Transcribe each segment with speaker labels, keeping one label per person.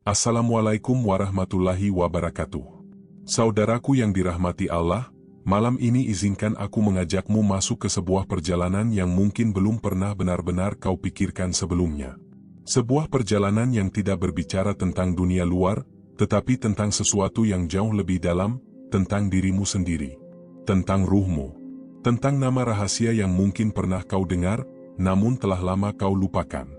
Speaker 1: Assalamualaikum warahmatullahi wabarakatuh. Saudaraku yang dirahmati Allah, malam ini izinkan aku mengajakmu masuk ke sebuah perjalanan yang mungkin belum pernah benar-benar kau pikirkan sebelumnya. Sebuah perjalanan yang tidak berbicara tentang dunia luar, tetapi tentang sesuatu yang jauh lebih dalam, tentang dirimu sendiri, tentang ruhmu, tentang nama rahasia yang mungkin pernah kau dengar, namun telah lama kau lupakan.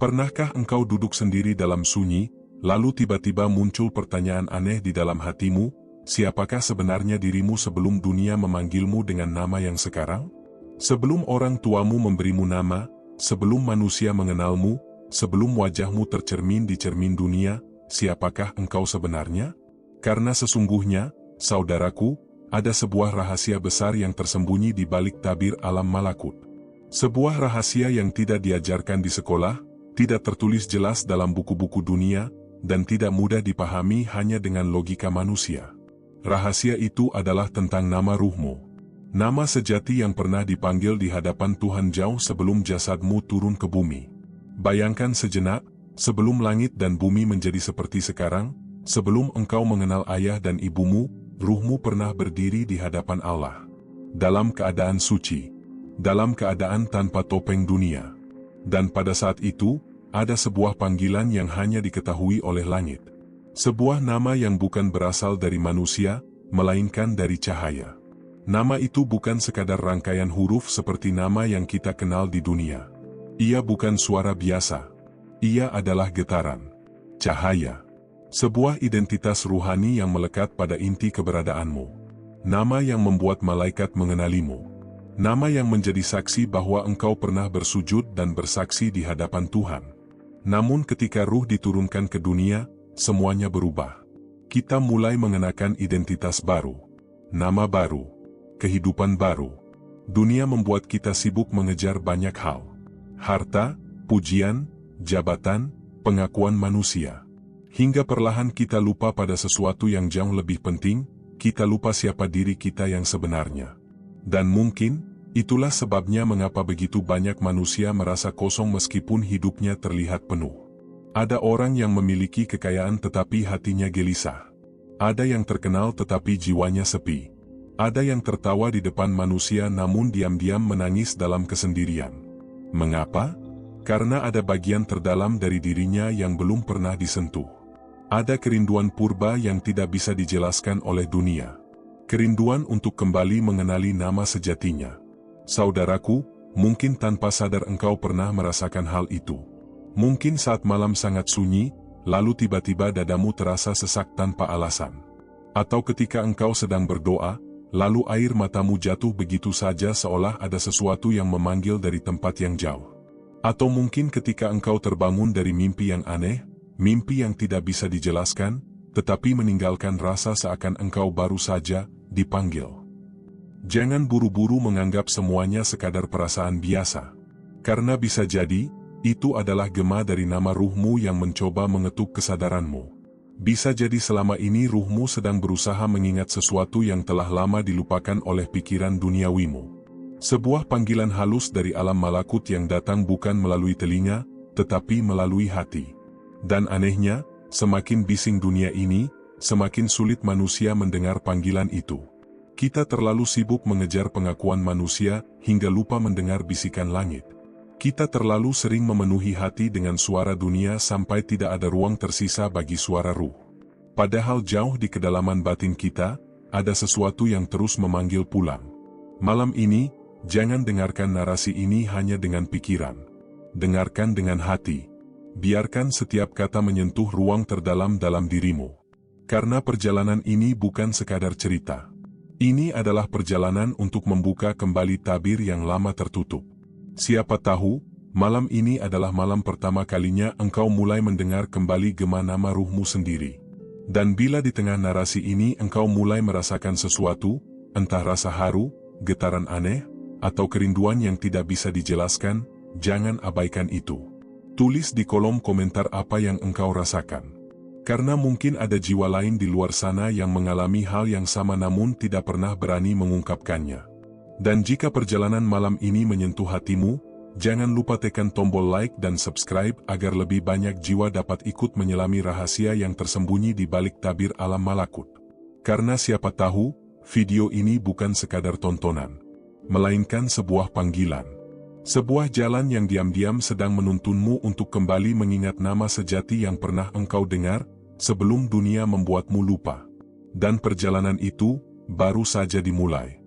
Speaker 1: Pernahkah engkau duduk sendiri dalam sunyi, lalu tiba-tiba muncul pertanyaan aneh di dalam hatimu, siapakah sebenarnya dirimu sebelum dunia memanggilmu dengan nama yang sekarang? Sebelum orang tuamu memberimu nama, sebelum manusia mengenalmu, sebelum wajahmu tercermin di cermin dunia, siapakah engkau sebenarnya? Karena sesungguhnya, saudaraku, ada sebuah rahasia besar yang tersembunyi di balik tabir alam malakut. Sebuah rahasia yang tidak diajarkan di sekolah, tidak tertulis jelas dalam buku-buku dunia, dan tidak mudah dipahami hanya dengan logika manusia. Rahasia itu adalah tentang nama ruhmu. Nama sejati yang pernah dipanggil di hadapan Tuhan jauh sebelum jasadmu turun ke bumi. Bayangkan sejenak, sebelum langit dan bumi menjadi seperti sekarang, sebelum engkau mengenal ayah dan ibumu, ruhmu pernah berdiri di hadapan Allah. Dalam keadaan suci, dalam keadaan tanpa topeng dunia. Dan pada saat itu, ada sebuah panggilan yang hanya diketahui oleh langit. Sebuah nama yang bukan berasal dari manusia, melainkan dari cahaya. Nama itu bukan sekadar rangkaian huruf seperti nama yang kita kenal di dunia. Ia bukan suara biasa. Ia adalah getaran, cahaya. Sebuah identitas ruhani yang melekat pada inti keberadaanmu. Nama yang membuat malaikat mengenalimu. Nama yang menjadi saksi bahwa engkau pernah bersujud dan bersaksi di hadapan Tuhan. Namun ketika ruh diturunkan ke dunia, semuanya berubah. Kita mulai mengenakan identitas baru, nama baru, kehidupan baru. Dunia membuat kita sibuk mengejar banyak hal. Harta, pujian, jabatan, pengakuan manusia. Hingga perlahan kita lupa pada sesuatu yang jauh lebih penting, kita lupa siapa diri kita yang sebenarnya. Dan mungkin, itulah sebabnya mengapa begitu banyak manusia merasa kosong meskipun hidupnya terlihat penuh. Ada orang yang memiliki kekayaan tetapi hatinya gelisah. Ada yang terkenal tetapi jiwanya sepi. Ada yang tertawa di depan manusia namun diam-diam menangis dalam kesendirian. Mengapa? Karena ada bagian terdalam dari dirinya yang belum pernah disentuh. Ada kerinduan purba yang tidak bisa dijelaskan oleh dunia. Kerinduan untuk kembali mengenali nama sejatinya. Saudaraku, mungkin tanpa sadar engkau pernah merasakan hal itu. Mungkin saat malam sangat sunyi, lalu tiba-tiba dadamu terasa sesak tanpa alasan. Atau ketika engkau sedang berdoa, lalu air matamu jatuh begitu saja seolah ada sesuatu yang memanggil dari tempat yang jauh. Atau mungkin ketika engkau terbangun dari mimpi yang aneh, mimpi yang tidak bisa dijelaskan, tetapi meninggalkan rasa seakan engkau baru saja dipanggil. Jangan buru-buru menganggap semuanya sekadar perasaan biasa. Karena bisa jadi, itu adalah gema dari nama ruhmu yang mencoba mengetuk kesadaranmu. Bisa jadi selama ini ruhmu sedang berusaha mengingat sesuatu yang telah lama dilupakan oleh pikiran duniawimu. Sebuah panggilan halus dari alam malakut yang datang bukan melalui telinga, tetapi melalui hati. Dan anehnya, semakin bising dunia ini, semakin sulit manusia mendengar panggilan itu. Kita terlalu sibuk mengejar pengakuan manusia hingga lupa mendengar bisikan langit. Kita terlalu sering memenuhi hati dengan suara dunia sampai tidak ada ruang tersisa bagi suara ruh. Padahal jauh di kedalaman batin kita, ada sesuatu yang terus memanggil pulang. Malam ini, jangan dengarkan narasi ini hanya dengan pikiran. Dengarkan dengan hati. Biarkan setiap kata menyentuh ruang terdalam dalam dirimu. Karena perjalanan ini bukan sekadar cerita. Ini adalah perjalanan untuk membuka kembali tabir yang lama tertutup. Siapa tahu, malam ini adalah malam pertama kalinya engkau mulai mendengar kembali gema nama ruhmu sendiri. Dan bila di tengah narasi ini engkau mulai merasakan sesuatu, entah rasa haru, getaran aneh, atau kerinduan yang tidak bisa dijelaskan, jangan abaikan itu. Tulis di kolom komentar apa yang engkau rasakan. Karena mungkin ada jiwa lain di luar sana yang mengalami hal yang sama namun tidak pernah berani mengungkapkannya. Dan jika perjalanan malam ini menyentuh hatimu, Jangan lupa tekan tombol like dan subscribe agar lebih banyak jiwa dapat ikut menyelami rahasia yang tersembunyi di balik tabir alam malakut. Karena siapa tahu, video ini bukan sekadar tontonan, melainkan sebuah panggilan. Sebuah jalan yang diam-diam sedang menuntunmu untuk kembali mengingat nama sejati yang pernah engkau dengar, sebelum dunia membuatmu lupa. Dan perjalanan itu baru saja dimulai.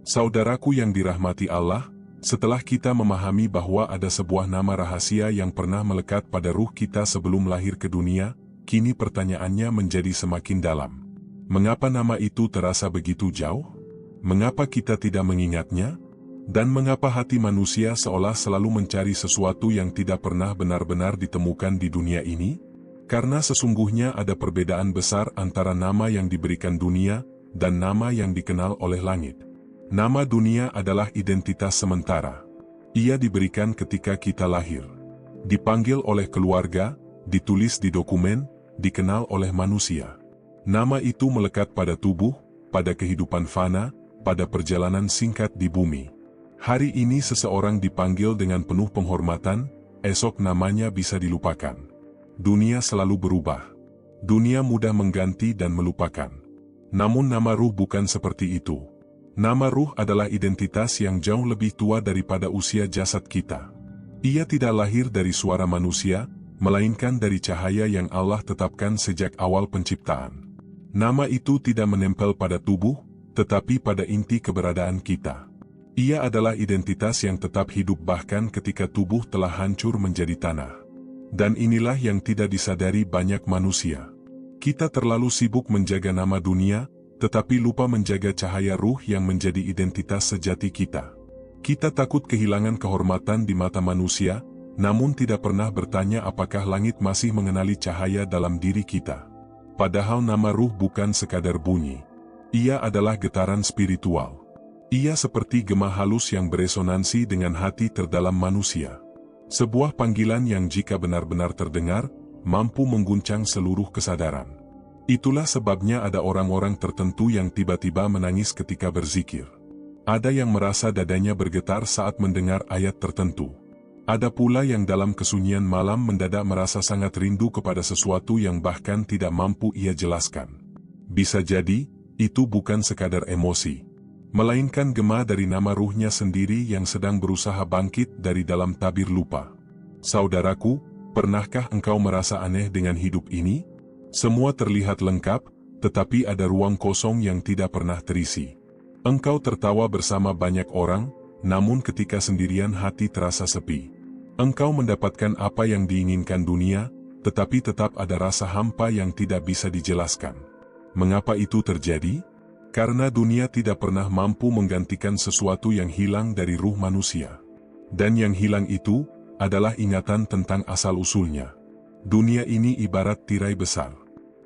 Speaker 1: Saudaraku yang dirahmati Allah, setelah kita memahami bahwa ada sebuah nama rahasia yang pernah melekat pada ruh kita sebelum lahir ke dunia, kini pertanyaannya menjadi semakin dalam. Mengapa nama itu terasa begitu jauh? Mengapa kita tidak mengingatnya? Dan mengapa hati manusia seolah selalu mencari sesuatu yang tidak pernah benar-benar ditemukan di dunia ini? Karena sesungguhnya ada perbedaan besar antara nama yang diberikan dunia dan nama yang dikenal oleh langit. Nama dunia adalah identitas sementara. Ia diberikan ketika kita lahir. Dipanggil oleh keluarga, ditulis di dokumen, dikenal oleh manusia. Nama itu melekat pada tubuh, pada kehidupan fana, pada perjalanan singkat di bumi. Hari ini seseorang dipanggil dengan penuh penghormatan, esok namanya bisa dilupakan. Dunia selalu berubah. Dunia mudah mengganti dan melupakan. Namun nama ruh bukan seperti itu. Nama ruh adalah identitas yang jauh lebih tua daripada usia jasad kita. Ia tidak lahir dari suara manusia, melainkan dari cahaya yang Allah tetapkan sejak awal penciptaan. Nama itu tidak menempel pada tubuh, tetapi pada inti keberadaan kita. Ia adalah identitas yang tetap hidup bahkan ketika tubuh telah hancur menjadi tanah. Dan inilah yang tidak disadari banyak manusia. Kita terlalu sibuk menjaga nama dunia, tetapi lupa menjaga cahaya ruh yang menjadi identitas sejati kita. Kita takut kehilangan kehormatan di mata manusia, namun tidak pernah bertanya apakah langit masih mengenali cahaya dalam diri kita. Padahal nama ruh bukan sekadar bunyi. Ia adalah getaran spiritual. Ia seperti gema halus yang beresonansi dengan hati terdalam manusia. Sebuah panggilan yang jika benar-benar terdengar, mampu mengguncang seluruh kesadaran. Itulah sebabnya ada orang-orang tertentu yang tiba-tiba menangis ketika berzikir. Ada yang merasa dadanya bergetar saat mendengar ayat tertentu. Ada pula yang dalam kesunyian malam mendadak merasa sangat rindu kepada sesuatu yang bahkan tidak mampu ia jelaskan. Bisa jadi, itu bukan sekadar emosi, melainkan gema dari nama ruhnya sendiri yang sedang berusaha bangkit dari dalam tabir lupa. Saudaraku, pernahkah engkau merasa aneh dengan hidup ini? Semua terlihat lengkap, tetapi ada ruang kosong yang tidak pernah terisi. Engkau tertawa bersama banyak orang, namun ketika sendirian hati terasa sepi. Engkau mendapatkan apa yang diinginkan dunia, tetapi tetap ada rasa hampa yang tidak bisa dijelaskan. Mengapa itu terjadi? Karena dunia tidak pernah mampu menggantikan sesuatu yang hilang dari ruh manusia. Dan yang hilang itu adalah ingatan tentang asal-usulnya. Dunia ini ibarat tirai besar.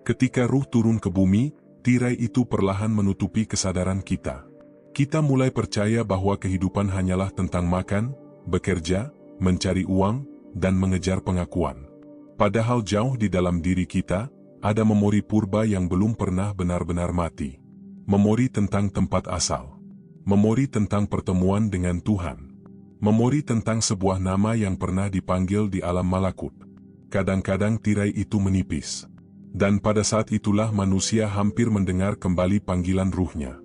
Speaker 1: Ketika ruh turun ke bumi, tirai itu perlahan menutupi kesadaran kita. Kita mulai percaya bahwa kehidupan hanyalah tentang makan, bekerja, mencari uang, dan mengejar pengakuan. Padahal jauh di dalam diri kita, ada memori purba yang belum pernah benar-benar mati. Memori tentang tempat asal. Memori tentang pertemuan dengan Tuhan. Memori tentang sebuah nama yang pernah dipanggil di alam malakut. Kadang-kadang tirai itu menipis. Dan pada saat itulah manusia hampir mendengar kembali panggilan ruhnya.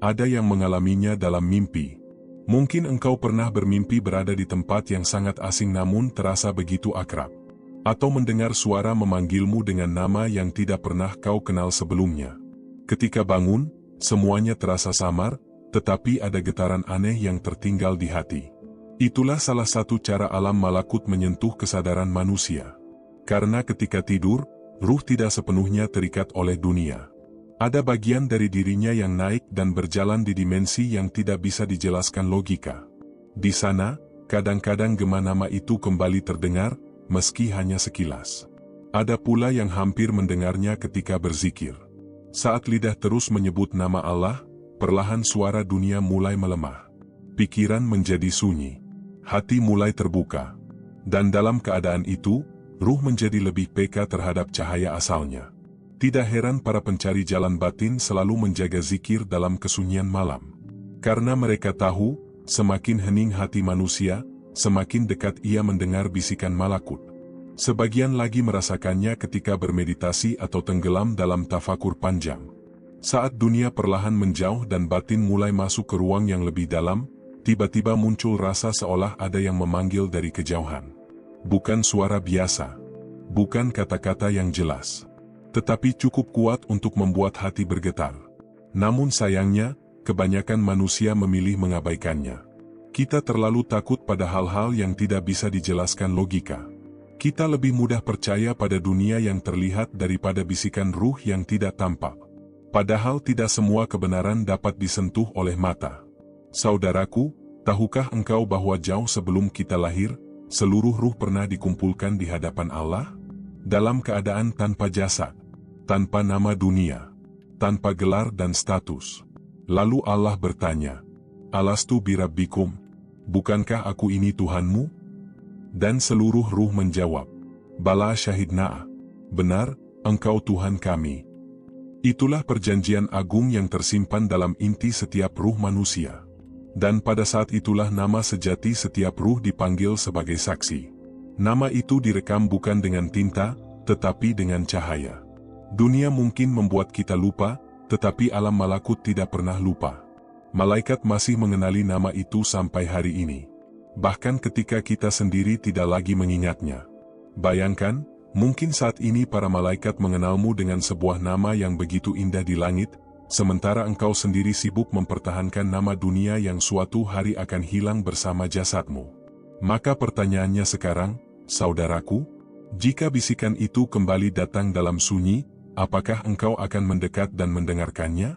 Speaker 1: Ada yang mengalaminya dalam mimpi. Mungkin engkau pernah bermimpi berada di tempat yang sangat asing namun terasa begitu akrab. Atau mendengar suara memanggilmu dengan nama yang tidak pernah kau kenal sebelumnya. Ketika bangun, semuanya terasa samar, tetapi ada getaran aneh yang tertinggal di hati. Itulah salah satu cara alam malakut menyentuh kesadaran manusia. Karena ketika tidur, ruh tidak sepenuhnya terikat oleh dunia. Ada bagian dari dirinya yang naik dan berjalan di dimensi yang tidak bisa dijelaskan logika. Di sana, kadang-kadang gema nama itu kembali terdengar, meski hanya sekilas. Ada pula yang hampir mendengarnya ketika berzikir. Saat lidah terus menyebut nama Allah, perlahan suara dunia mulai melemah. Pikiran menjadi sunyi. Hati mulai terbuka. Dan dalam keadaan itu, ruh menjadi lebih peka terhadap cahaya asalnya. Tidak heran para pencari jalan batin selalu menjaga zikir dalam kesunyian malam. Karena mereka tahu, semakin hening hati manusia, semakin dekat ia mendengar bisikan malakut. Sebagian lagi merasakannya ketika bermeditasi atau tenggelam dalam tafakur panjang. Saat dunia perlahan menjauh dan batin mulai masuk ke ruang yang lebih dalam, tiba-tiba muncul rasa seolah ada yang memanggil dari kejauhan. Bukan suara biasa, bukan kata-kata yang jelas, tetapi cukup kuat untuk membuat hati bergetar. Namun sayangnya, kebanyakan manusia memilih mengabaikannya. Kita terlalu takut pada hal-hal yang tidak bisa dijelaskan logika. Kita lebih mudah percaya pada dunia yang terlihat daripada bisikan ruh yang tidak tampak. Padahal tidak semua kebenaran dapat disentuh oleh mata. Saudaraku, tahukah engkau bahwa jauh sebelum kita lahir, seluruh ruh pernah dikumpulkan di hadapan Allah? Dalam keadaan tanpa jasad, tanpa nama dunia, tanpa gelar dan status. Lalu Allah bertanya, "Alastu birabbikum? Bukankah aku ini Tuhanmu?" Dan seluruh ruh menjawab, "Bala syahidna." Benar, engkau Tuhan kami. Itulah perjanjian agung yang tersimpan dalam inti setiap ruh manusia. Dan pada saat itulah nama sejati setiap ruh dipanggil sebagai saksi. Nama itu direkam bukan dengan tinta, tetapi dengan cahaya. Dunia mungkin membuat kita lupa, tetapi alam malakut tidak pernah lupa. Malaikat masih mengenali nama itu sampai hari ini. Bahkan ketika kita sendiri tidak lagi mengingatnya. Bayangkan, mungkin saat ini para malaikat mengenalmu dengan sebuah nama yang begitu indah di langit, sementara engkau sendiri sibuk mempertahankan nama dunia yang suatu hari akan hilang bersama jasadmu. Maka pertanyaannya sekarang, saudaraku, jika bisikan itu kembali datang dalam sunyi, apakah engkau akan mendekat dan mendengarkannya?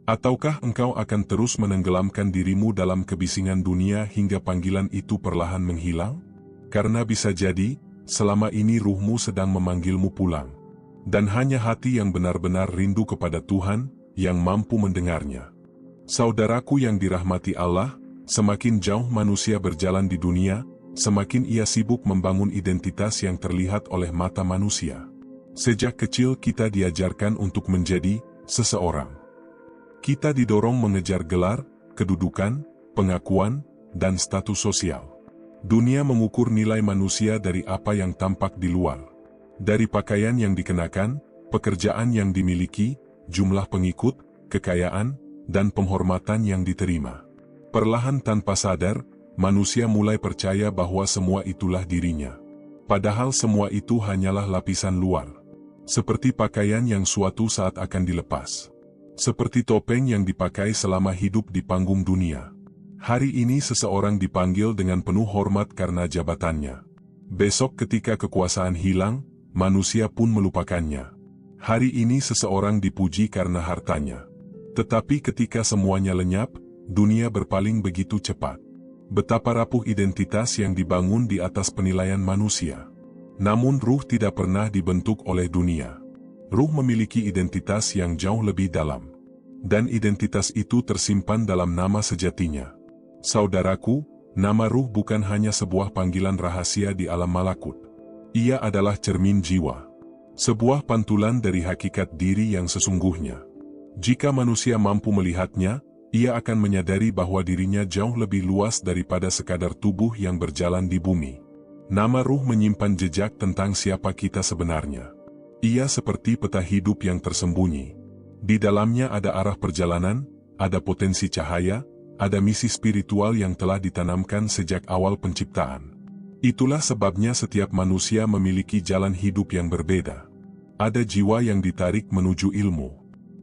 Speaker 1: Ataukah engkau akan terus menenggelamkan dirimu dalam kebisingan dunia hingga panggilan itu perlahan menghilang? Karena bisa jadi, selama ini ruhmu sedang memanggilmu pulang. Dan hanya hati yang benar-benar rindu kepada Tuhan, yang mampu mendengarnya. Saudaraku yang dirahmati Allah, semakin jauh manusia berjalan di dunia, semakin ia sibuk membangun identitas yang terlihat oleh mata manusia. Sejak kecil kita diajarkan untuk menjadi seseorang. Kita didorong mengejar gelar, kedudukan, pengakuan, dan status sosial. Dunia mengukur nilai manusia dari apa yang tampak di luar. Dari pakaian yang dikenakan, pekerjaan yang dimiliki, jumlah pengikut, kekayaan, dan penghormatan yang diterima. Perlahan tanpa sadar, manusia mulai percaya bahwa semua itulah dirinya. Padahal semua itu hanyalah lapisan luar. Seperti pakaian yang suatu saat akan dilepas. Seperti topeng yang dipakai selama hidup di panggung dunia. Hari ini seseorang dipanggil dengan penuh hormat karena jabatannya. Besok ketika kekuasaan hilang, manusia pun melupakannya. Hari ini seseorang dipuji karena hartanya. Tetapi ketika semuanya lenyap, dunia berpaling begitu cepat. Betapa rapuh identitas yang dibangun di atas penilaian manusia. Namun ruh tidak pernah dibentuk oleh dunia. Ruh memiliki identitas yang jauh lebih dalam. Dan identitas itu tersimpan dalam nama sejatinya. Saudaraku, nama ruh bukan hanya sebuah panggilan rahasia di alam malakut. Ia adalah cermin jiwa. Sebuah pantulan dari hakikat diri yang sesungguhnya. Jika manusia mampu melihatnya, ia akan menyadari bahwa dirinya jauh lebih luas daripada sekadar tubuh yang berjalan di bumi. Nama ruh menyimpan jejak tentang siapa kita sebenarnya. Ia seperti peta hidup yang tersembunyi. Di dalamnya ada arah perjalanan, ada potensi cahaya, ada misi spiritual yang telah ditanamkan sejak awal penciptaan. Itulah sebabnya setiap manusia memiliki jalan hidup yang berbeda. Ada jiwa yang ditarik menuju ilmu.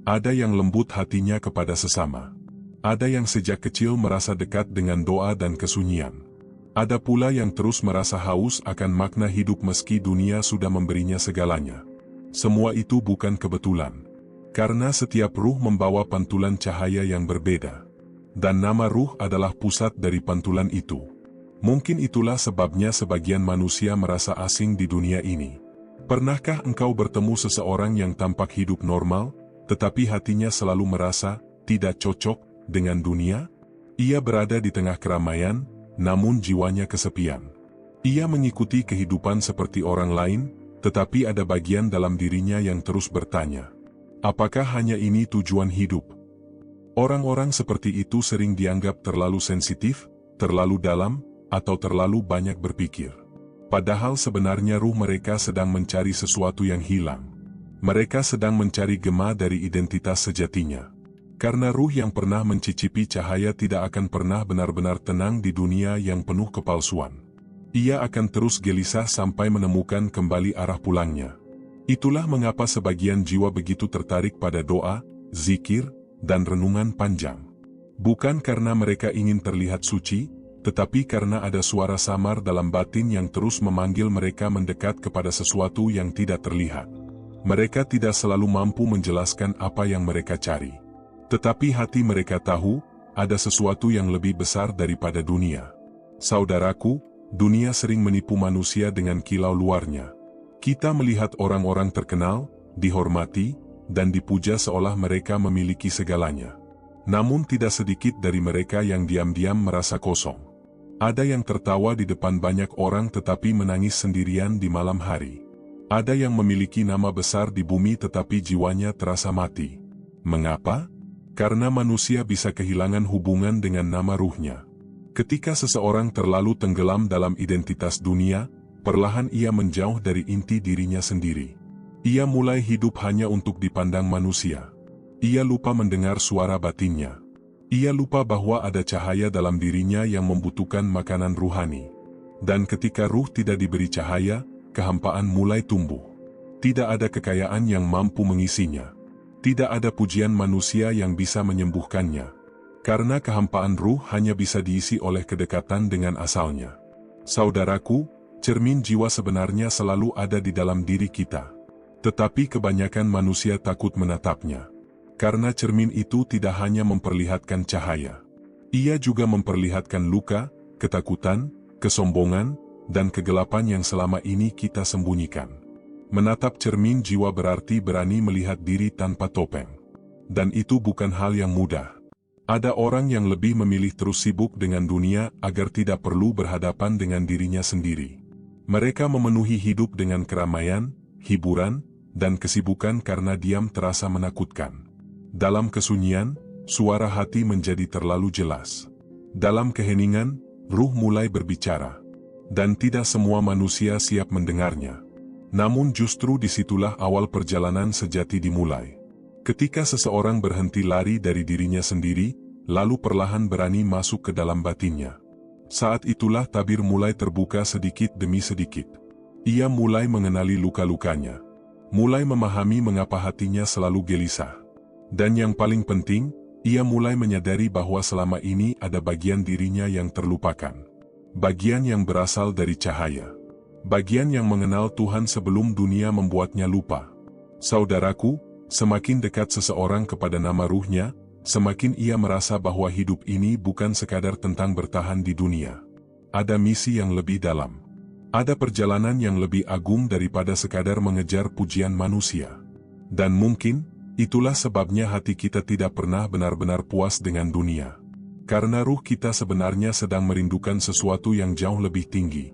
Speaker 1: Ada yang lembut hatinya kepada sesama. Ada yang sejak kecil merasa dekat dengan doa dan kesunyian. Ada pula yang terus merasa haus akan makna hidup meski dunia sudah memberinya segalanya. Semua itu bukan kebetulan. Karena setiap ruh membawa pantulan cahaya yang berbeda. Dan nama ruh adalah pusat dari pantulan itu. Mungkin itulah sebabnya sebagian manusia merasa asing di dunia ini. Pernahkah engkau bertemu seseorang yang tampak hidup normal, tetapi hatinya selalu merasa tidak cocok dengan dunia? Ia berada di tengah keramaian, namun jiwanya kesepian. Ia mengikuti kehidupan seperti orang lain, tetapi ada bagian dalam dirinya yang terus bertanya, apakah hanya ini tujuan hidup? Orang-orang seperti itu sering dianggap terlalu sensitif, terlalu dalam, atau terlalu banyak berpikir. Padahal sebenarnya ruh mereka sedang mencari sesuatu yang hilang. Mereka sedang mencari gema dari identitas sejatinya. Karena ruh yang pernah mencicipi cahaya tidak akan pernah benar-benar tenang di dunia yang penuh kepalsuan. Ia akan terus gelisah sampai menemukan kembali arah pulangnya. Itulah mengapa sebagian jiwa begitu tertarik pada doa, zikir, dan renungan panjang. Bukan karena mereka ingin terlihat suci, tetapi karena ada suara samar dalam batin yang terus memanggil mereka mendekat kepada sesuatu yang tidak terlihat. Mereka tidak selalu mampu menjelaskan apa yang mereka cari. Tetapi hati mereka tahu, ada sesuatu yang lebih besar daripada dunia. Saudaraku, dunia sering menipu manusia dengan kilau luarnya. Kita melihat orang-orang terkenal, dihormati, dan dipuja seolah mereka memiliki segalanya. Namun tidak sedikit dari mereka yang diam-diam merasa kosong. Ada yang tertawa di depan banyak orang tetapi menangis sendirian di malam hari. Ada yang memiliki nama besar di bumi tetapi jiwanya terasa mati. Mengapa? Karena manusia bisa kehilangan hubungan dengan nama ruhnya. Ketika seseorang terlalu tenggelam dalam identitas dunia, perlahan ia menjauh dari inti dirinya sendiri. Ia mulai hidup hanya untuk dipandang manusia. Ia lupa mendengar suara batinnya. Ia lupa bahwa ada cahaya dalam dirinya yang membutuhkan makanan ruhani. Dan ketika ruh tidak diberi cahaya, kehampaan mulai tumbuh. Tidak ada kekayaan yang mampu mengisinya. Tidak ada pujian manusia yang bisa menyembuhkannya. Karena kehampaan ruh hanya bisa diisi oleh kedekatan dengan asalnya. Saudaraku, cermin jiwa sebenarnya selalu ada di dalam diri kita. Tetapi kebanyakan manusia takut menatapnya. Karena cermin itu tidak hanya memperlihatkan cahaya. Ia juga memperlihatkan luka, ketakutan, kesombongan, dan kegelapan yang selama ini kita sembunyikan. Menatap cermin jiwa berarti berani melihat diri tanpa topeng. Dan itu bukan hal yang mudah. Ada orang yang lebih memilih terus sibuk dengan dunia agar tidak perlu berhadapan dengan dirinya sendiri. Mereka memenuhi hidup dengan keramaian, hiburan, dan kesibukan karena diam terasa menakutkan. Dalam kesunyian, suara hati menjadi terlalu jelas. Dalam keheningan, ruh mulai berbicara. Dan tidak semua manusia siap mendengarnya. Namun justru disitulah awal perjalanan sejati dimulai. Ketika seseorang berhenti lari dari dirinya sendiri, lalu perlahan berani masuk ke dalam batinnya. Saat itulah tabir mulai terbuka sedikit demi sedikit. Ia mulai mengenali luka-lukanya. Mulai memahami mengapa hatinya selalu gelisah. Dan yang paling penting, ia mulai menyadari bahwa selama ini ada bagian dirinya yang terlupakan. Bagian yang berasal dari cahaya. Bagian yang mengenal Tuhan sebelum dunia membuatnya lupa. Saudaraku, semakin dekat seseorang kepada nama ruhnya, semakin ia merasa bahwa hidup ini bukan sekadar tentang bertahan di dunia. Ada misi yang lebih dalam. Ada perjalanan yang lebih agung daripada sekadar mengejar pujian manusia. Dan mungkin, itulah sebabnya hati kita tidak pernah benar-benar puas dengan dunia. Karena ruh kita sebenarnya sedang merindukan sesuatu yang jauh lebih tinggi.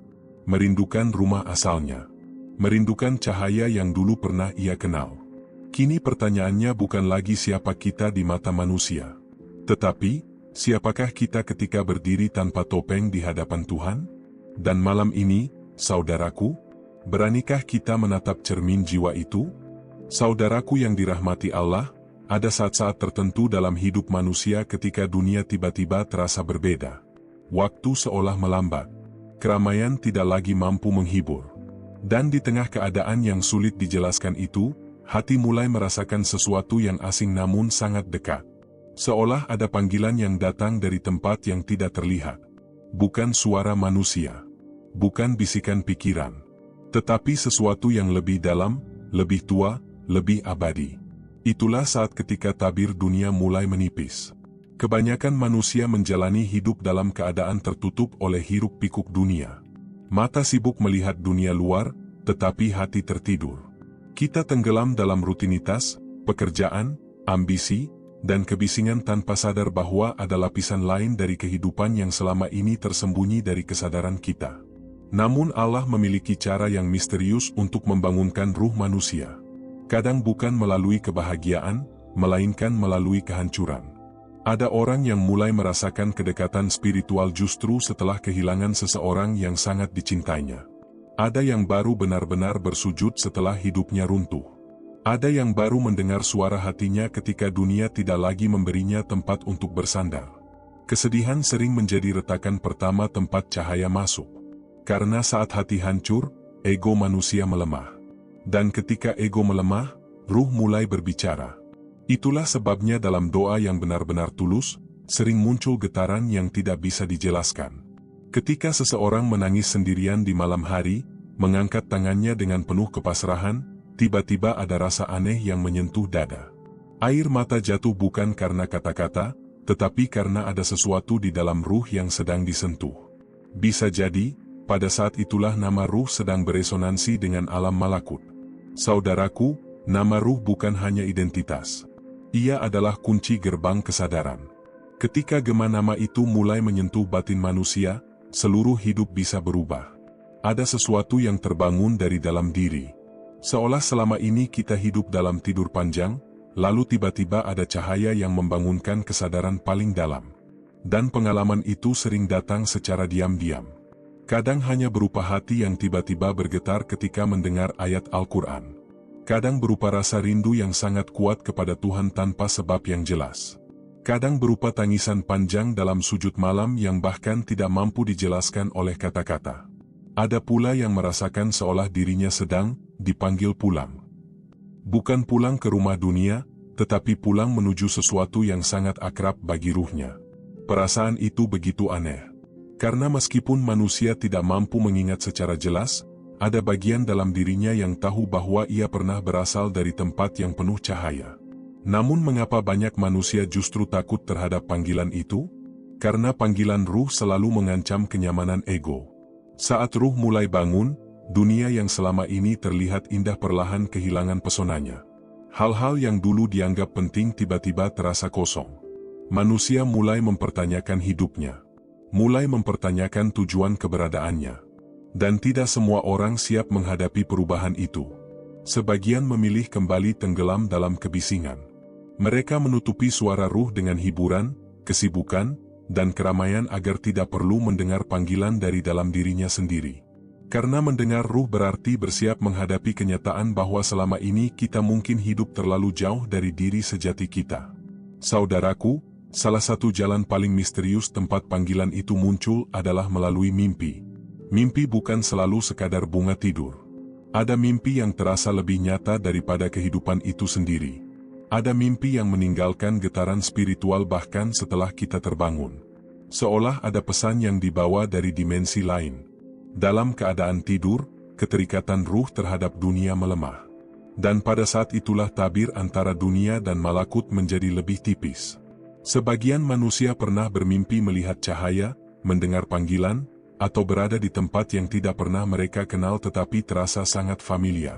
Speaker 1: Merindukan rumah asalnya. Merindukan cahaya yang dulu pernah ia kenal. Kini pertanyaannya bukan lagi siapa kita di mata manusia. Tetapi, siapakah kita ketika berdiri tanpa topeng di hadapan Tuhan? Dan malam ini, saudaraku, beranikah kita menatap cermin jiwa itu? Saudaraku yang dirahmati Allah, ada saat-saat tertentu dalam hidup manusia ketika dunia tiba-tiba terasa berbeda. Waktu seolah melambat. Keramaian tidak lagi mampu menghibur. Dan di tengah keadaan yang sulit dijelaskan itu, hati mulai merasakan sesuatu yang asing namun sangat dekat. Seolah ada panggilan yang datang dari tempat yang tidak terlihat. Bukan suara manusia. Bukan bisikan pikiran. Tetapi sesuatu yang lebih dalam, lebih tua, lebih abadi. Itulah saat ketika tabir dunia mulai menipis. Kebanyakan manusia menjalani hidup dalam keadaan tertutup oleh hiruk-pikuk dunia. Mata sibuk melihat dunia luar, tetapi hati tertidur. Kita tenggelam dalam rutinitas, pekerjaan, ambisi, dan kebisingan tanpa sadar bahwa ada lapisan lain dari kehidupan yang selama ini tersembunyi dari kesadaran kita. Namun Allah memiliki cara yang misterius untuk membangunkan ruh manusia. Kadang bukan melalui kebahagiaan, melainkan melalui kehancuran. Ada orang yang mulai merasakan kedekatan spiritual justru setelah kehilangan seseorang yang sangat dicintainya. Ada yang baru benar-benar bersujud setelah hidupnya runtuh. Ada yang baru mendengar suara hatinya ketika dunia tidak lagi memberinya tempat untuk bersandar. Kesedihan sering menjadi retakan pertama tempat cahaya masuk. Karena saat hati hancur, ego manusia melemah. Dan ketika ego melemah, ruh mulai berbicara. Itulah sebabnya dalam doa yang benar-benar tulus, sering muncul getaran yang tidak bisa dijelaskan. Ketika seseorang menangis sendirian di malam hari, mengangkat tangannya dengan penuh kepasrahan, tiba-tiba ada rasa aneh yang menyentuh dada. Air mata jatuh bukan karena kata-kata, tetapi karena ada sesuatu di dalam ruh yang sedang disentuh. Bisa jadi, pada saat itulah nama ruh sedang beresonansi dengan alam malakut. Saudaraku, nama ruh bukan hanya identitas. Ia adalah kunci gerbang kesadaran. Ketika gema nama itu mulai menyentuh batin manusia, seluruh hidup bisa berubah. Ada sesuatu yang terbangun dari dalam diri. Seolah selama ini kita hidup dalam tidur panjang, lalu tiba-tiba ada cahaya yang membangunkan kesadaran paling dalam. Dan pengalaman itu sering datang secara diam-diam. Kadang hanya berupa hati yang tiba-tiba bergetar ketika mendengar ayat Al-Quran. Kadang berupa rasa rindu yang sangat kuat kepada Tuhan tanpa sebab yang jelas. Kadang berupa tangisan panjang dalam sujud malam yang bahkan tidak mampu dijelaskan oleh kata-kata. Ada pula yang merasakan seolah dirinya sedang dipanggil pulang. Bukan pulang ke rumah dunia, tetapi pulang menuju sesuatu yang sangat akrab bagi ruhnya. Perasaan itu begitu aneh. Karena meskipun manusia tidak mampu mengingat secara jelas, ada bagian dalam dirinya yang tahu bahwa ia pernah berasal dari tempat yang penuh cahaya. Namun mengapa banyak manusia justru takut terhadap panggilan itu? Karena panggilan ruh selalu mengancam kenyamanan ego. Saat ruh mulai bangun, dunia yang selama ini terlihat indah perlahan kehilangan pesonanya. Hal-hal yang dulu dianggap penting tiba-tiba terasa kosong. Manusia mulai mempertanyakan hidupnya. Mulai mempertanyakan tujuan keberadaannya. Dan tidak semua orang siap menghadapi perubahan itu. Sebagian memilih kembali tenggelam dalam kebisingan. Mereka menutupi suara ruh dengan hiburan, kesibukan, dan keramaian agar tidak perlu mendengar panggilan dari dalam dirinya sendiri. Karena mendengar ruh berarti bersiap menghadapi kenyataan bahwa selama ini kita mungkin hidup terlalu jauh dari diri sejati kita. Saudaraku, salah satu jalan paling misterius tempat panggilan itu muncul adalah melalui mimpi. Mimpi bukan selalu sekadar bunga tidur. Ada mimpi yang terasa lebih nyata daripada kehidupan itu sendiri. Ada mimpi yang meninggalkan getaran spiritual bahkan setelah kita terbangun. Seolah ada pesan yang dibawa dari dimensi lain. Dalam keadaan tidur, keterikatan ruh terhadap dunia melemah. Dan pada saat itulah tabir antara dunia dan malakut menjadi lebih tipis. Sebagian manusia pernah bermimpi melihat cahaya, mendengar panggilan, atau berada di tempat yang tidak pernah mereka kenal tetapi terasa sangat familiar.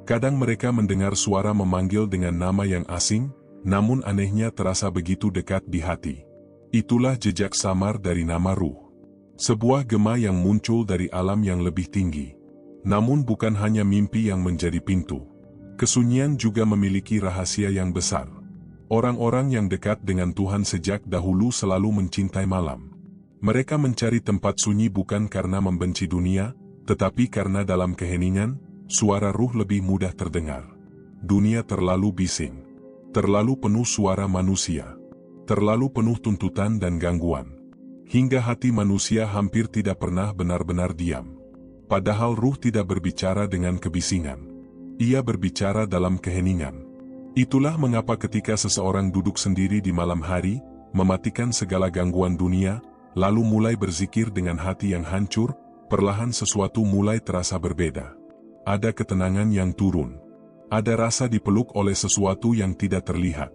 Speaker 1: Kadang mereka mendengar suara memanggil dengan nama yang asing, namun anehnya terasa begitu dekat di hati. Itulah jejak samar dari nama ruh. Sebuah gema yang muncul dari alam yang lebih tinggi. Namun bukan hanya mimpi yang menjadi pintu. Kesunyian juga memiliki rahasia yang besar. Orang-orang yang dekat dengan Tuhan sejak dahulu selalu mencintai malam. Mereka mencari tempat sunyi bukan karena membenci dunia, tetapi karena dalam keheningan, suara ruh lebih mudah terdengar. Dunia terlalu bising, terlalu penuh suara manusia, terlalu penuh tuntutan dan gangguan. Hingga hati manusia hampir tidak pernah benar-benar diam. Padahal ruh tidak berbicara dengan kebisingan. Ia berbicara dalam keheningan. Itulah mengapa ketika seseorang duduk sendiri di malam hari, mematikan segala gangguan dunia, lalu mulai berzikir dengan hati yang hancur, perlahan sesuatu mulai terasa berbeda. Ada ketenangan yang turun. Ada rasa dipeluk oleh sesuatu yang tidak terlihat.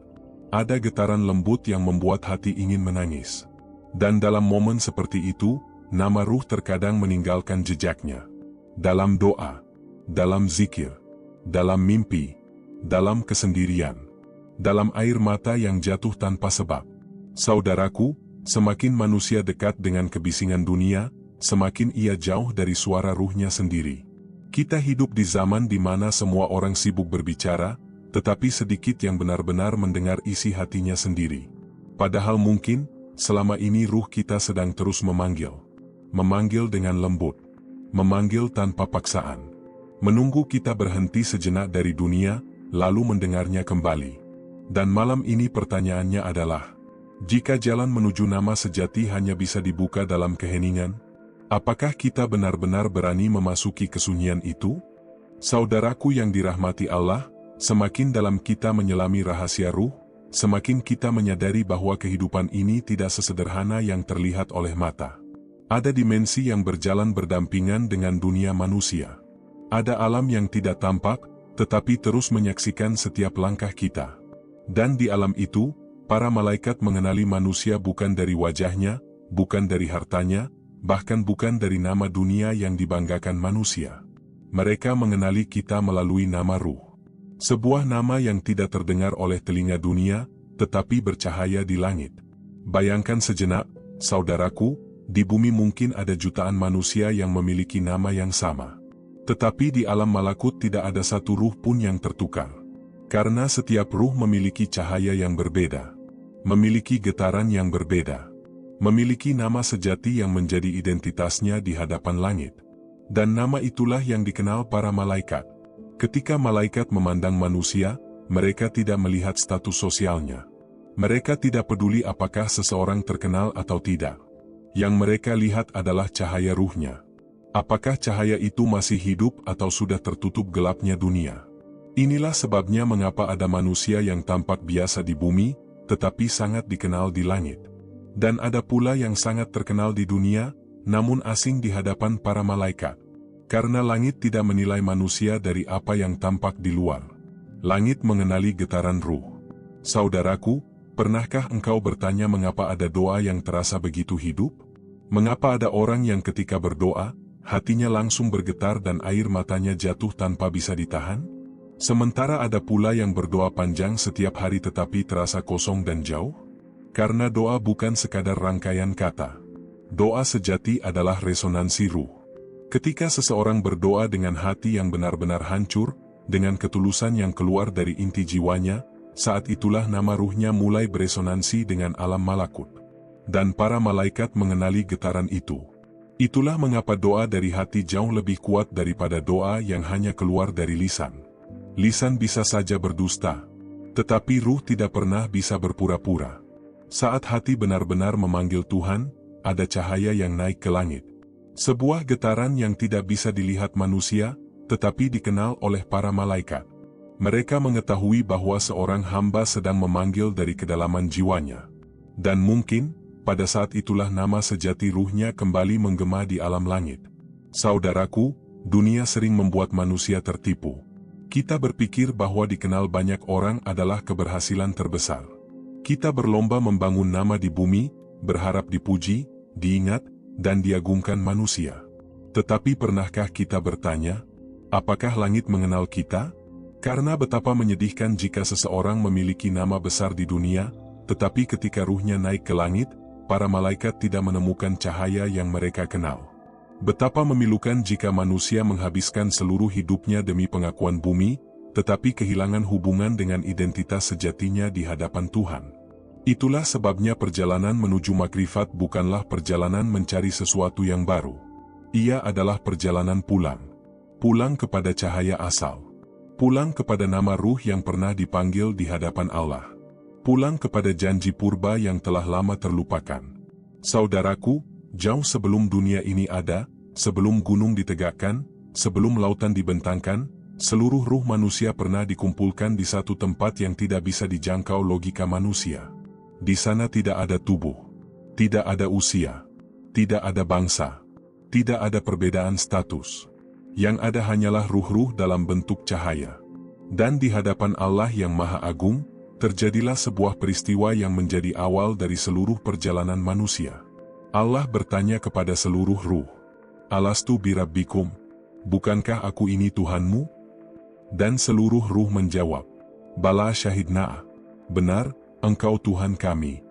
Speaker 1: Ada getaran lembut yang membuat hati ingin menangis. Dan dalam momen seperti itu, nama ruh terkadang meninggalkan jejaknya. Dalam doa, dalam zikir, dalam mimpi, dalam kesendirian, dalam air mata yang jatuh tanpa sebab. Saudaraku, semakin manusia dekat dengan kebisingan dunia, semakin ia jauh dari suara ruhnya sendiri. Kita hidup di zaman di mana semua orang sibuk berbicara, tetapi sedikit yang benar-benar mendengar isi hatinya sendiri. Padahal mungkin, selama ini ruh kita sedang terus memanggil. Memanggil dengan lembut. Memanggil tanpa paksaan. Menunggu kita berhenti sejenak dari dunia, lalu mendengarnya kembali. Dan malam ini pertanyaannya adalah, jika jalan menuju nama sejati hanya bisa dibuka dalam keheningan, apakah kita benar-benar berani memasuki kesunyian itu? Saudaraku yang dirahmati Allah, semakin dalam kita menyelami rahasia ruh, semakin kita menyadari bahwa kehidupan ini tidak sesederhana yang terlihat oleh mata. Ada dimensi yang berjalan berdampingan dengan dunia manusia. Ada alam yang tidak tampak, tetapi terus menyaksikan setiap langkah kita. Dan di alam itu, para malaikat mengenali manusia bukan dari wajahnya, bukan dari hartanya, bahkan bukan dari nama dunia yang dibanggakan manusia. Mereka mengenali kita melalui nama ruh. Sebuah nama yang tidak terdengar oleh telinga dunia, tetapi bercahaya di langit. Bayangkan sejenak, saudaraku, di bumi mungkin ada jutaan manusia yang memiliki nama yang sama. Tetapi di alam malakut tidak ada satu ruh pun yang tertukar. Karena setiap ruh memiliki cahaya yang berbeda. Memiliki getaran yang berbeda. Memiliki nama sejati yang menjadi identitasnya di hadapan langit. Dan nama itulah yang dikenal para malaikat. Ketika malaikat memandang manusia, mereka tidak melihat status sosialnya. Mereka tidak peduli apakah seseorang terkenal atau tidak. Yang mereka lihat adalah cahaya ruhnya. Apakah cahaya itu masih hidup atau sudah tertutup gelapnya dunia? Inilah sebabnya mengapa ada manusia yang tampak biasa di bumi, tetapi sangat dikenal di langit. Dan ada pula yang sangat terkenal di dunia, namun asing di hadapan para malaikat. Karena langit tidak menilai manusia dari apa yang tampak di luar. Langit mengenali getaran ruh. Saudaraku, pernahkah engkau bertanya mengapa ada doa yang terasa begitu hidup? Mengapa ada orang yang ketika berdoa, hatinya langsung bergetar dan air matanya jatuh tanpa bisa ditahan? Sementara ada pula yang berdoa panjang setiap hari tetapi terasa kosong dan jauh? Karena doa bukan sekadar rangkaian kata. Doa sejati adalah resonansi ruh. Ketika seseorang berdoa dengan hati yang benar-benar hancur, dengan ketulusan yang keluar dari inti jiwanya, saat itulah nama ruhnya mulai beresonansi dengan alam malakut. Dan para malaikat mengenali getaran itu. Itulah mengapa doa dari hati jauh lebih kuat daripada doa yang hanya keluar dari lisan. Lisan bisa saja berdusta, tetapi ruh tidak pernah bisa berpura-pura. Saat hati benar-benar memanggil Tuhan, ada cahaya yang naik ke langit. Sebuah getaran yang tidak bisa dilihat manusia, tetapi dikenal oleh para malaikat. Mereka mengetahui bahwa seorang hamba sedang memanggil dari kedalaman jiwanya. Dan mungkin, pada saat itulah nama sejati ruhnya kembali menggema di alam langit. Saudaraku, dunia sering membuat manusia tertipu. Kita berpikir bahwa dikenal banyak orang adalah keberhasilan terbesar. Kita berlomba membangun nama di bumi, berharap dipuji, diingat, dan diagungkan manusia. Tetapi pernahkah kita bertanya, apakah langit mengenal kita? Karena betapa menyedihkan jika seseorang memiliki nama besar di dunia, tetapi ketika ruhnya naik ke langit, para malaikat tidak menemukan cahaya yang mereka kenal. Betapa memilukan jika manusia menghabiskan seluruh hidupnya demi pengakuan bumi, tetapi kehilangan hubungan dengan identitas sejatinya di hadapan Tuhan. Itulah sebabnya perjalanan menuju makrifat bukanlah perjalanan mencari sesuatu yang baru. Ia adalah perjalanan pulang. Pulang kepada cahaya asal. Pulang kepada nama ruh yang pernah dipanggil di hadapan Allah. Pulang kepada janji purba yang telah lama terlupakan. Saudaraku, jauh sebelum dunia ini ada, sebelum gunung ditegakkan, sebelum lautan dibentangkan, seluruh ruh manusia pernah dikumpulkan di satu tempat yang tidak bisa dijangkau logika manusia. Di sana tidak ada tubuh, tidak ada usia, tidak ada bangsa, tidak ada perbedaan status. Yang ada hanyalah ruh-ruh dalam bentuk cahaya. Dan di hadapan Allah yang Maha Agung, terjadilah sebuah peristiwa yang menjadi awal dari seluruh perjalanan manusia. Allah bertanya kepada seluruh ruh, Alastu birabbikum, bukankah aku ini Tuhanmu? Dan seluruh ruh menjawab, Bala syahidna, benar, Engkau Tuhan kami.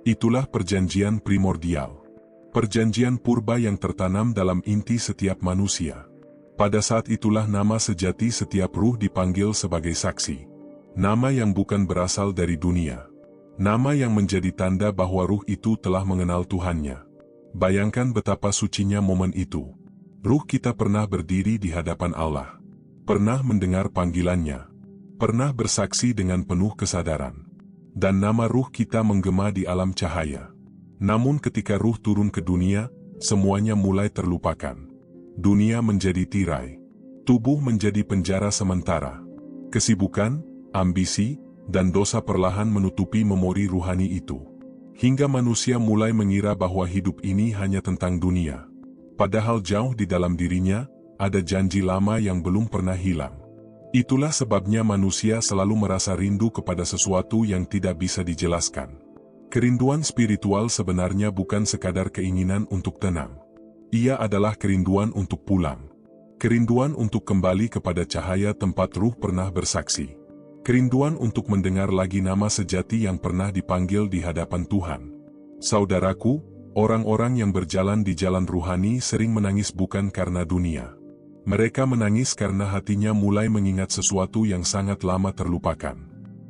Speaker 1: Itulah perjanjian primordial. Perjanjian purba yang tertanam dalam inti setiap manusia. Pada saat itulah nama sejati setiap ruh dipanggil sebagai saksi. Nama yang bukan berasal dari dunia. Nama yang menjadi tanda bahwa ruh itu telah mengenal Tuhannya. Bayangkan betapa sucinya momen itu. Ruh kita pernah berdiri di hadapan Allah. Pernah mendengar panggilannya. Pernah bersaksi dengan penuh kesadaran. Dan nama ruh kita menggema di alam cahaya. Namun ketika ruh turun ke dunia, semuanya mulai terlupakan. Dunia menjadi tirai. Tubuh menjadi penjara sementara. Kesibukan, ambisi, dan dosa perlahan menutupi memori ruhani itu. Hingga manusia mulai mengira bahwa hidup ini hanya tentang dunia. Padahal jauh di dalam dirinya, ada janji lama yang belum pernah hilang. Itulah sebabnya manusia selalu merasa rindu kepada sesuatu yang tidak bisa dijelaskan. Kerinduan spiritual sebenarnya bukan sekadar keinginan untuk tenang. Ia adalah kerinduan untuk pulang. Kerinduan untuk kembali kepada cahaya tempat ruh pernah bersaksi. Kerinduan untuk mendengar lagi nama sejati yang pernah dipanggil di hadapan Tuhan. Saudaraku, orang-orang yang berjalan di jalan ruhani sering menangis bukan karena dunia. Mereka menangis karena hatinya mulai mengingat sesuatu yang sangat lama terlupakan.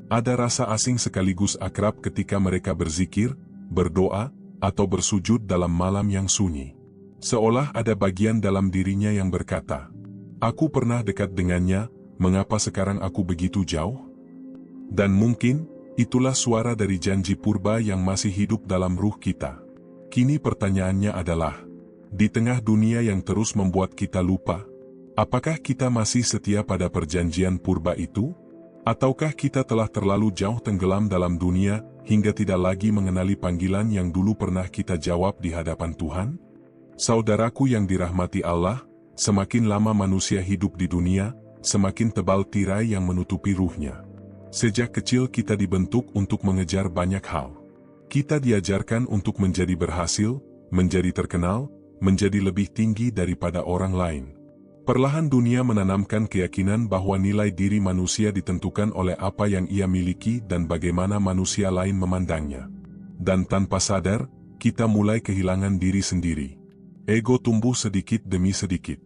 Speaker 1: Ada rasa asing sekaligus akrab ketika mereka berzikir, berdoa, atau bersujud dalam malam yang sunyi. Seolah ada bagian dalam dirinya yang berkata, "Aku pernah dekat dengannya, mengapa sekarang aku begitu jauh?" Dan mungkin, itulah suara dari janji purba yang masih hidup dalam ruh kita. Kini pertanyaannya adalah, di tengah dunia yang terus membuat kita lupa, apakah kita masih setia pada perjanjian purba itu? Ataukah kita telah terlalu jauh tenggelam dalam dunia, hingga tidak lagi mengenali panggilan yang dulu pernah kita jawab di hadapan Tuhan? Saudaraku yang dirahmati Allah, semakin lama manusia hidup di dunia, semakin tebal tirai yang menutupi ruhnya. Sejak kecil kita dibentuk untuk mengejar banyak hal. Kita diajarkan untuk menjadi berhasil, menjadi terkenal, menjadi lebih tinggi daripada orang lain. Perlahan dunia menanamkan keyakinan bahwa nilai diri manusia ditentukan oleh apa yang ia miliki dan bagaimana manusia lain memandangnya. Dan tanpa sadar, kita mulai kehilangan diri sendiri. Ego tumbuh sedikit demi sedikit.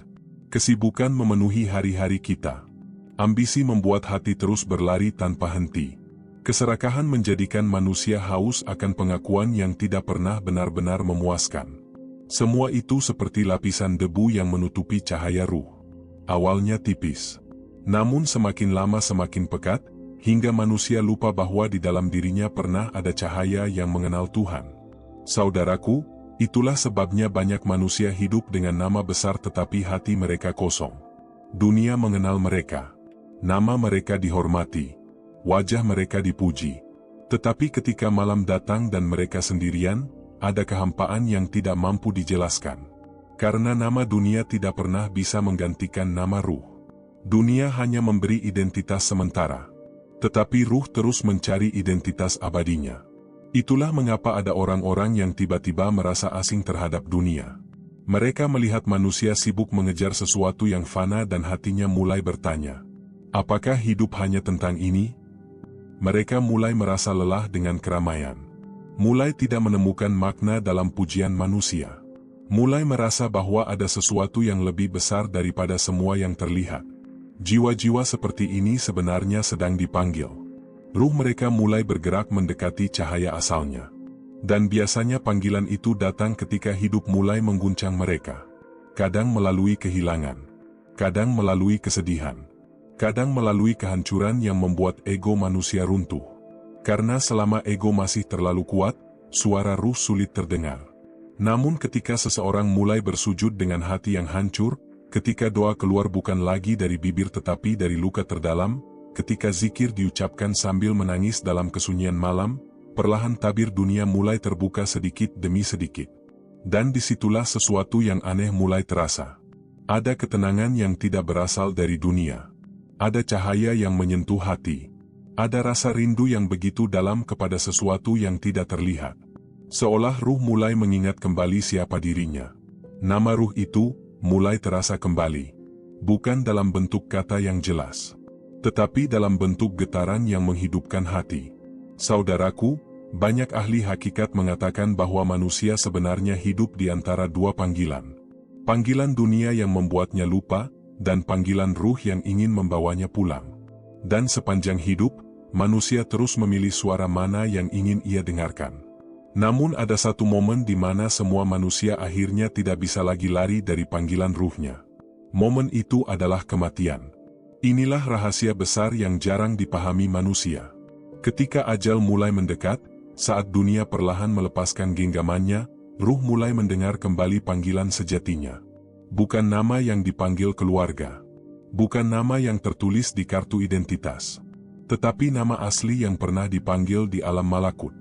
Speaker 1: Kesibukan memenuhi hari-hari kita. Ambisi membuat hati terus berlari tanpa henti. Keserakahan menjadikan manusia haus akan pengakuan yang tidak pernah benar-benar memuaskan. Semua itu seperti lapisan debu yang menutupi cahaya ruh. Awalnya tipis. Namun semakin lama semakin pekat, hingga manusia lupa bahwa di dalam dirinya pernah ada cahaya yang mengenal Tuhan. Saudaraku, itulah sebabnya banyak manusia hidup dengan nama besar tetapi hati mereka kosong. Dunia mengenal mereka. Nama mereka dihormati, wajah mereka dipuji. Tetapi ketika malam datang dan mereka sendirian, ada kehampaan yang tidak mampu dijelaskan. Karena nama dunia tidak pernah bisa menggantikan nama ruh. Dunia hanya memberi identitas sementara. Tetapi ruh terus mencari identitas abadinya. Itulah mengapa ada orang-orang yang tiba-tiba merasa asing terhadap dunia. Mereka melihat manusia sibuk mengejar sesuatu yang fana dan hatinya mulai bertanya, apakah hidup hanya tentang ini? Mereka mulai merasa lelah dengan keramaian. Mulai tidak menemukan makna dalam pujian manusia. Mulai merasa bahwa ada sesuatu yang lebih besar daripada semua yang terlihat. Jiwa-jiwa seperti ini sebenarnya sedang dipanggil. Ruh mereka mulai bergerak mendekati cahaya asalnya. Dan biasanya panggilan itu datang ketika hidup mulai mengguncang mereka. Kadang melalui kehilangan. Kadang melalui kesedihan. Kadang melalui kehancuran yang membuat ego manusia runtuh. Karena selama ego masih terlalu kuat, suara ruh sulit terdengar. Namun ketika seseorang mulai bersujud dengan hati yang hancur, ketika doa keluar bukan lagi dari bibir tetapi dari luka terdalam, ketika zikir diucapkan sambil menangis dalam kesunyian malam, perlahan tabir dunia mulai terbuka sedikit demi sedikit. Dan disitulah sesuatu yang aneh mulai terasa. Ada ketenangan yang tidak berasal dari dunia. Ada cahaya yang menyentuh hati. Ada rasa rindu yang begitu dalam kepada sesuatu yang tidak terlihat. Seolah ruh mulai mengingat kembali siapa dirinya. Nama ruh itu mulai terasa kembali. Bukan dalam bentuk kata yang jelas, tetapi dalam bentuk getaran yang menghidupkan hati. Saudaraku, banyak ahli hakikat mengatakan bahwa manusia sebenarnya hidup di antara dua panggilan. Panggilan dunia yang membuatnya lupa, dan panggilan ruh yang ingin membawanya pulang. Dan sepanjang hidup, manusia terus memilih suara mana yang ingin ia dengarkan. Namun ada satu momen di mana semua manusia akhirnya tidak bisa lagi lari dari panggilan ruhnya. Momen itu adalah kematian. Inilah rahasia besar yang jarang dipahami manusia. Ketika ajal mulai mendekat, saat dunia perlahan melepaskan genggamannya, ruh mulai mendengar kembali panggilan sejatinya. Bukan nama yang dipanggil keluarga. Bukan nama yang tertulis di kartu identitas. Tetapi nama asli yang pernah dipanggil di alam malakut.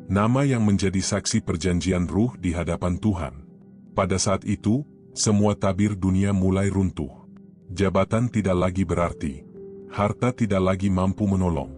Speaker 1: Nama yang menjadi saksi perjanjian ruh di hadapan Tuhan. Pada saat itu, semua tabir dunia mulai runtuh. Jabatan tidak lagi berarti. Harta tidak lagi mampu menolong.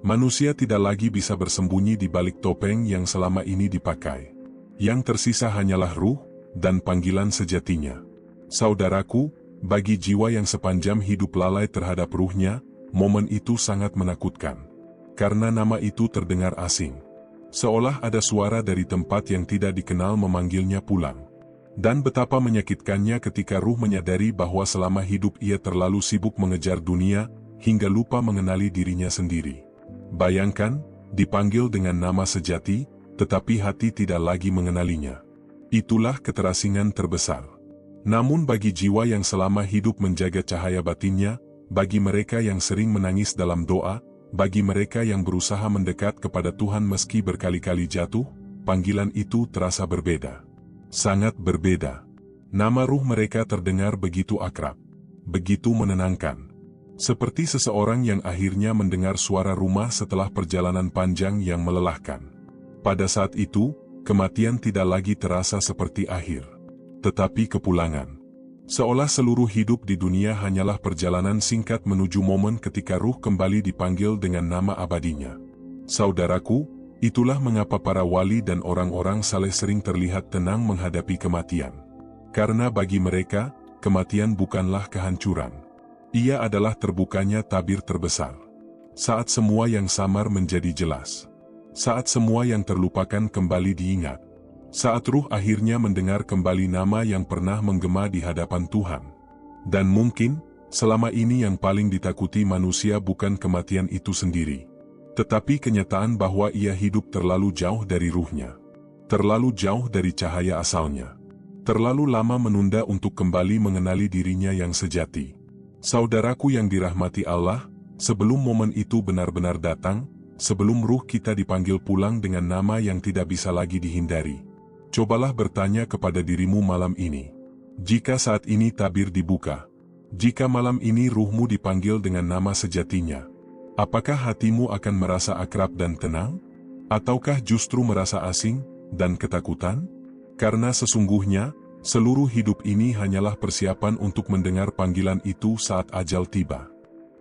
Speaker 1: Manusia tidak lagi bisa bersembunyi di balik topeng yang selama ini dipakai. Yang tersisa hanyalah ruh dan panggilan sejatinya. Saudaraku, bagi jiwa yang sepanjang hidup lalai terhadap ruhnya, momen itu sangat menakutkan. Karena nama itu terdengar asing. Seolah ada suara dari tempat yang tidak dikenal memanggilnya pulang. Dan betapa menyakitkannya ketika ruh menyadari bahwa selama hidup ia terlalu sibuk mengejar dunia, hingga lupa mengenali dirinya sendiri. Bayangkan, dipanggil dengan nama sejati, tetapi hati tidak lagi mengenalinya. Itulah keterasingan terbesar. Namun bagi jiwa yang selama hidup menjaga cahaya batinnya, bagi mereka yang sering menangis dalam doa, bagi mereka yang berusaha mendekat kepada Tuhan meski berkali-kali jatuh, panggilan itu terasa berbeda. Sangat berbeda. Nama ruh mereka terdengar begitu akrab, begitu menenangkan. Seperti seseorang yang akhirnya mendengar suara rumah setelah perjalanan panjang yang melelahkan. Pada saat itu, kematian tidak lagi terasa seperti akhir, tetapi kepulangan. Seolah seluruh hidup di dunia hanyalah perjalanan singkat menuju momen ketika ruh kembali dipanggil dengan nama abadinya. Saudaraku, itulah mengapa para wali dan orang-orang saleh sering terlihat tenang menghadapi kematian. Karena bagi mereka, kematian bukanlah kehancuran. Ia adalah terbukanya tabir terbesar. Saat semua yang samar menjadi jelas. Saat semua yang terlupakan kembali diingat. Saat ruh akhirnya mendengar kembali nama yang pernah menggema di hadapan Tuhan. Dan mungkin, selama ini yang paling ditakuti manusia bukan kematian itu sendiri. Tetapi kenyataan bahwa ia hidup terlalu jauh dari ruhnya. Terlalu jauh dari cahaya asalnya. Terlalu lama menunda untuk kembali mengenali dirinya yang sejati. Saudaraku yang dirahmati Allah, sebelum momen itu benar-benar datang, sebelum ruh kita dipanggil pulang dengan nama yang tidak bisa lagi dihindari. Cobalah bertanya kepada dirimu malam ini. Jika saat ini tabir dibuka, jika malam ini ruhmu dipanggil dengan nama sejatinya, apakah hatimu akan merasa akrab dan tenang? Ataukah justru merasa asing dan ketakutan? Karena sesungguhnya, seluruh hidup ini hanyalah persiapan untuk mendengar panggilan itu saat ajal tiba.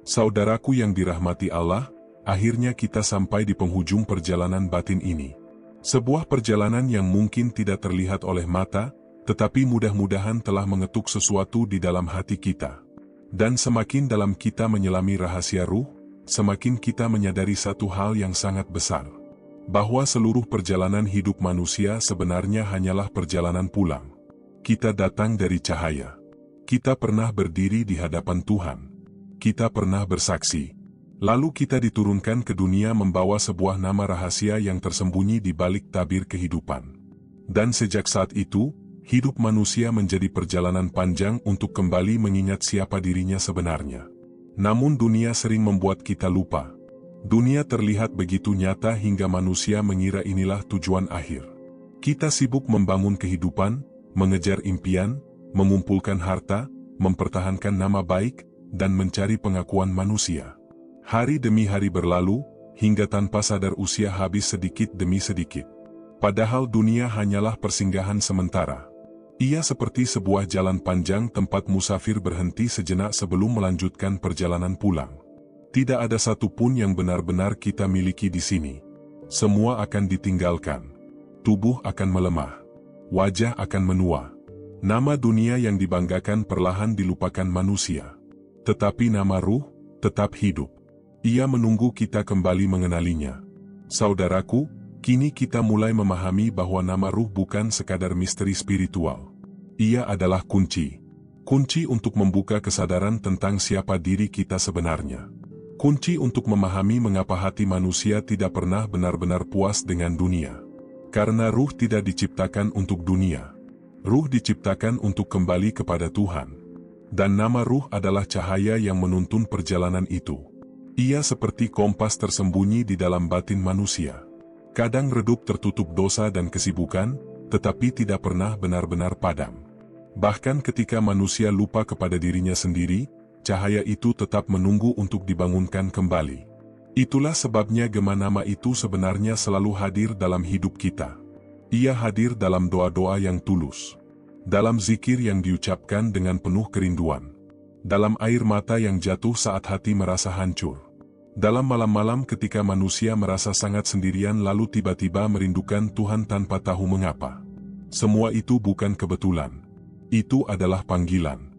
Speaker 1: Saudaraku yang dirahmati Allah, akhirnya kita sampai di penghujung perjalanan batin ini. Sebuah perjalanan yang mungkin tidak terlihat oleh mata, tetapi mudah-mudahan telah mengetuk sesuatu di dalam hati kita. Dan semakin dalam kita menyelami rahasia ruh, semakin kita menyadari satu hal yang sangat besar. Bahwa seluruh perjalanan hidup manusia sebenarnya hanyalah perjalanan pulang. Kita datang dari cahaya. Kita pernah berdiri di hadapan Tuhan. Kita pernah bersaksi. Lalu kita diturunkan ke dunia membawa sebuah nama rahasia yang tersembunyi di balik tabir kehidupan. Dan sejak saat itu, hidup manusia menjadi perjalanan panjang untuk kembali mengingat siapa dirinya sebenarnya. Namun dunia sering membuat kita lupa. Dunia terlihat begitu nyata hingga manusia mengira inilah tujuan akhir. Kita sibuk membangun kehidupan, mengejar impian, mengumpulkan harta, mempertahankan nama baik, dan mencari pengakuan manusia. Hari demi hari berlalu, hingga tanpa sadar usia habis sedikit demi sedikit. Padahal dunia hanyalah persinggahan sementara. Ia seperti sebuah jalan panjang tempat musafir berhenti sejenak sebelum melanjutkan perjalanan pulang. Tidak ada satupun yang benar-benar kita miliki di sini. Semua akan ditinggalkan. Tubuh akan melemah. Wajah akan menua. Nama dunia yang dibanggakan perlahan dilupakan manusia. Tetapi nama ruh tetap hidup. Ia menunggu kita kembali mengenalinya. Saudaraku, kini kita mulai memahami bahwa nama ruh bukan sekadar misteri spiritual. Ia adalah kunci. Kunci untuk membuka kesadaran tentang siapa diri kita sebenarnya. Kunci untuk memahami mengapa hati manusia tidak pernah benar-benar puas dengan dunia. Karena ruh tidak diciptakan untuk dunia. Ruh diciptakan untuk kembali kepada Tuhan. Dan nama ruh adalah cahaya yang menuntun perjalanan itu. Ia seperti kompas tersembunyi di dalam batin manusia. Kadang redup tertutup dosa dan kesibukan, tetapi tidak pernah benar-benar padam. Bahkan ketika manusia lupa kepada dirinya sendiri, cahaya itu tetap menunggu untuk dibangunkan kembali. Itulah sebabnya gema nama itu sebenarnya selalu hadir dalam hidup kita. Ia hadir dalam doa-doa yang tulus, dalam zikir yang diucapkan dengan penuh kerinduan, dalam air mata yang jatuh saat hati merasa hancur, dalam malam-malam ketika manusia merasa sangat sendirian lalu tiba-tiba merindukan Tuhan tanpa tahu mengapa. Semua itu bukan kebetulan. Itu adalah panggilan.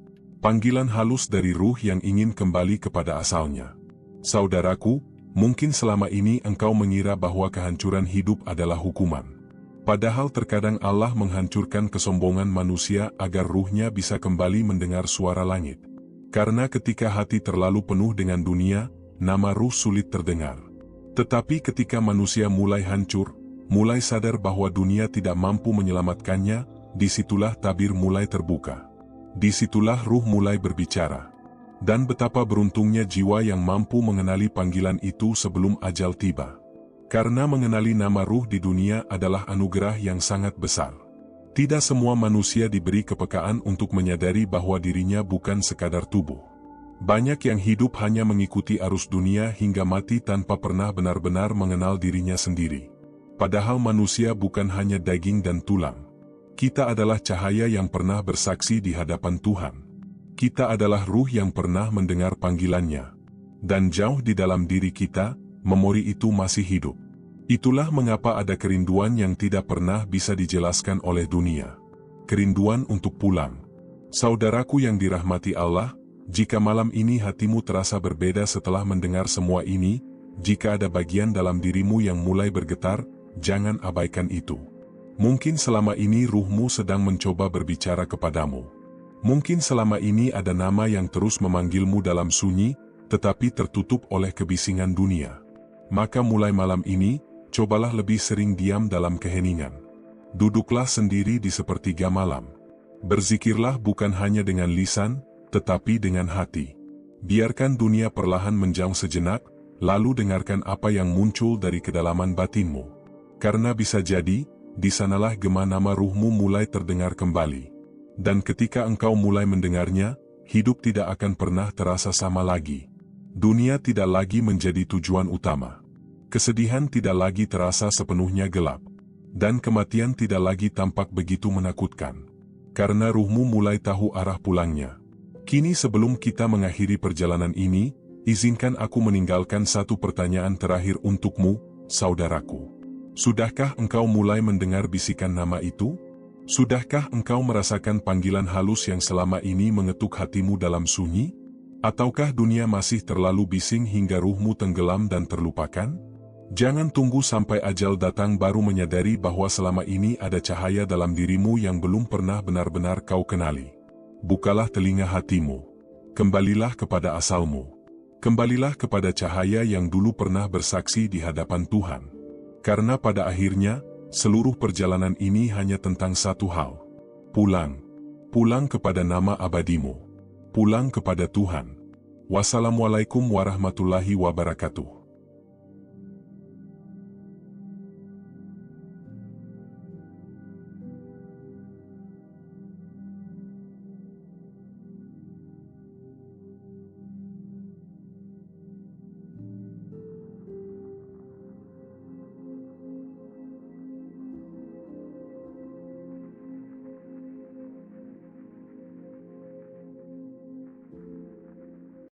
Speaker 1: Panggilan halus dari ruh yang ingin kembali kepada asalnya. Saudaraku, mungkin selama ini engkau mengira bahwa kehancuran hidup adalah hukuman. Padahal terkadang Allah menghancurkan kesombongan manusia agar ruhnya bisa kembali mendengar suara langit. Karena ketika hati terlalu penuh dengan dunia, nama ruh sulit terdengar. Tetapi ketika manusia mulai hancur, mulai sadar bahwa dunia tidak mampu menyelamatkannya, disitulah tabir mulai terbuka. Disitulah ruh mulai berbicara. Dan betapa beruntungnya jiwa yang mampu mengenali panggilan itu sebelum ajal tiba. Karena mengenali nama ruh di dunia adalah anugerah yang sangat besar. Tidak semua manusia diberi kepekaan untuk menyadari bahwa dirinya bukan sekadar tubuh. Banyak yang hidup hanya mengikuti arus dunia hingga mati tanpa pernah benar-benar mengenal dirinya sendiri. Padahal manusia bukan hanya daging dan tulang. Kita adalah cahaya yang pernah bersaksi di hadapan Tuhan. Kita adalah ruh yang pernah mendengar panggilannya. Dan jauh di dalam diri kita, memori itu masih hidup. Itulah mengapa ada kerinduan yang tidak pernah bisa dijelaskan oleh dunia. Kerinduan untuk pulang. Saudaraku yang dirahmati Allah, jika malam ini hatimu terasa berbeda setelah mendengar semua ini, jika ada bagian dalam dirimu yang mulai bergetar, jangan abaikan itu. Mungkin selama ini ruhmu sedang mencoba berbicara kepadamu. Mungkin selama ini ada nama yang terus memanggilmu dalam sunyi, tetapi tertutup oleh kebisingan dunia. Maka mulai malam ini, cobalah lebih sering diam dalam keheningan. Duduklah sendiri di sepertiga malam. Berzikirlah bukan hanya dengan lisan, tetapi dengan hati. Biarkan dunia perlahan menjauh sejenak, lalu dengarkan apa yang muncul dari kedalaman batinmu. Karena bisa jadi, di sanalah gema nama ruhmu mulai terdengar kembali. Dan ketika engkau mulai mendengarnya, hidup tidak akan pernah terasa sama lagi. Dunia tidak lagi menjadi tujuan utama. Kesedihan tidak lagi terasa sepenuhnya gelap. Dan kematian tidak lagi tampak begitu menakutkan. Karena ruhmu mulai tahu arah pulangnya. Kini sebelum kita mengakhiri perjalanan ini, izinkan aku meninggalkan satu pertanyaan terakhir untukmu, saudaraku. Sudahkah engkau mulai mendengar bisikan nama itu? Sudahkah engkau merasakan panggilan halus yang selama ini mengetuk hatimu dalam sunyi? Ataukah dunia masih terlalu bising hingga ruhmu tenggelam dan terlupakan? Jangan tunggu sampai ajal datang baru menyadari bahwa selama ini ada cahaya dalam dirimu yang belum pernah benar-benar kau kenali. Bukalah telinga hatimu. Kembalilah kepada asalmu. Kembalilah kepada cahaya yang dulu pernah bersaksi di hadapan Tuhan. Karena pada akhirnya, seluruh perjalanan ini hanya tentang satu hal. Pulang. Pulang kepada nama abadimu. Pulang kepada Tuhan. Wassalamualaikum warahmatullahi wabarakatuh.